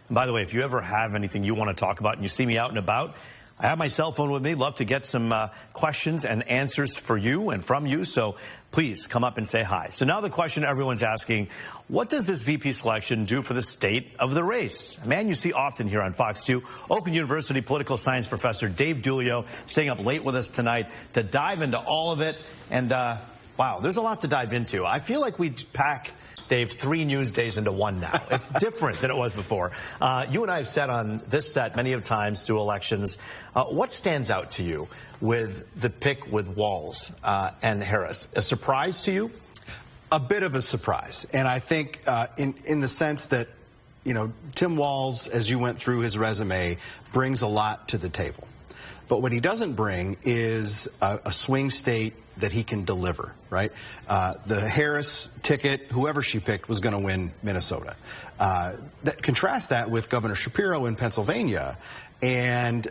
By the way, if you ever have anything you want to talk about and you see me out and about, I have my cell phone with me. Love to get some questions and answers for you and from you. So please come up and say hi. So now the question everyone's asking, what does this VP selection do for the state of the race? A man you see often here on Fox 2, Oakland University political science professor Dave Duilio, staying up late with us tonight to dive into all of it. And wow, there's a lot to dive into. I feel like we pack, Dave, 3 news days into one now. It's different than it was before. You and I have said on this set many of times through elections, what stands out to you with the pick with Walz and Harris? A surprise to you? A bit of a surprise. And I think in the sense that, you know, Tim Walz, as you went through his resume, brings a lot to the table. But what he doesn't bring is a swing state that he can deliver, right? The Harris ticket, whoever she picked, was going to win Minnesota. Contrast that with Governor Shapiro in Pennsylvania, and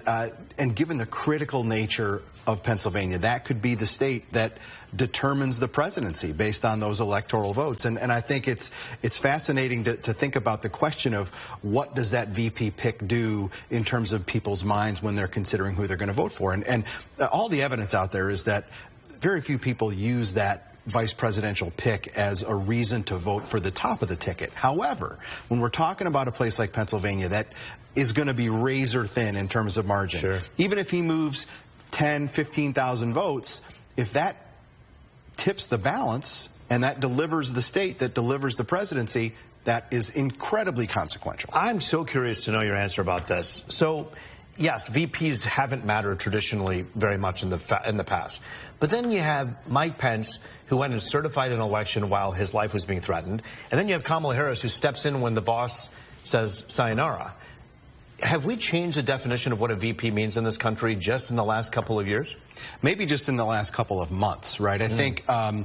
given the critical nature of Pennsylvania, that could be the state that determines the presidency based on those electoral votes. And I think it's fascinating to think about the question of what does that VP pick do in terms of people's minds when they're considering who they're going to vote for. And all the evidence out there is that very few people use that vice presidential pick as a reason to vote for the top of the ticket. However, when we're talking about a place like Pennsylvania that is going to be razor thin in terms of margin, sure, even if he moves 10, 15,000 votes, if that tips the balance and that delivers the state, that delivers the presidency, that is incredibly consequential. I'm so curious to know your answer about this. So, yes, VPs haven't mattered traditionally very much in the past. But then you have Mike Pence, who went and certified an election while his life was being threatened. And then you have Kamala Harris, who steps in when the boss says sayonara. Have we changed the definition of what a VP means in this country just in the last couple of years? Maybe just in the last couple of months, right? I think I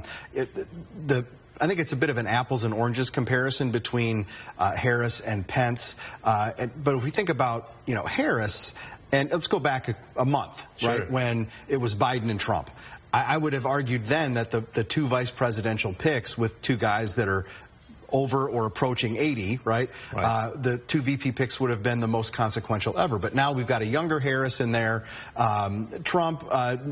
think it's a bit of an apples and oranges comparison between Harris and Pence. But if we think about, you know, Harris, and let's go back a month, sure, right, when it was Biden and Trump. I would have argued then that the 2 vice presidential picks with 2 guys that are over or approaching 80, right? The 2 VP picks would have been the most consequential ever. But now we've got a younger Harris in there. Trump,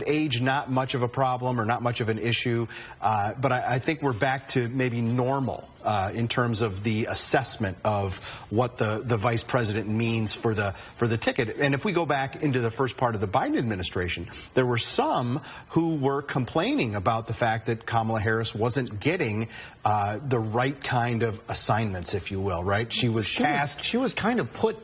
age not much of a problem or not much of an issue. But I think we're back to maybe normal in terms of the assessment of what the vice president means for the ticket. And if we go back into the first part of the Biden administration, there were some who were complaining about the fact that Kamala Harris wasn't getting the right kind of assignments, if you will, right? She was kind of put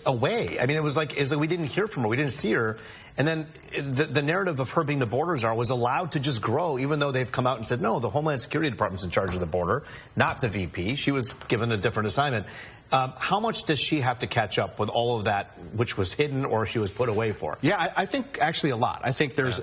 away. I mean, it was like we didn't hear from her, we didn't see her. And then the narrative of her being the border czar was allowed to just grow, even though they've come out and said, no, the Homeland Security Department's in charge of the border, not the VP. She was given a different assignment. How much does she have to catch up with all of that which was hidden or she was put away for? Yeah, I think actually a lot. I think there's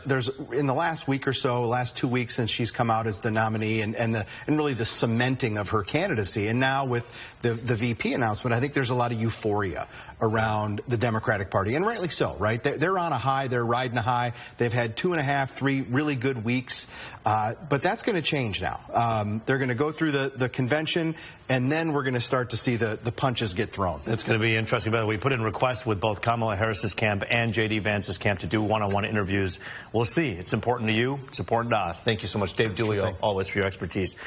in the last week or so, last 2 weeks since she's come out as the nominee and really the cementing of her candidacy, and now with the VP announcement, I think there's a lot of euphoria around the Democratic Party, and rightly so, right? They're on a high, they're riding a high. They've had 2.5, 3 really good weeks, but that's going to change now. They're going to go through the convention, and then we're going to start to see the punches get thrown. It's going to be interesting. By the way, we put in requests with both Kamala Harris's camp and J.D. Vance's camp to do one-on-one interviews. We'll see. It's important to you. It's important to us. Thank you so much, Dave Duilio, always for your expertise.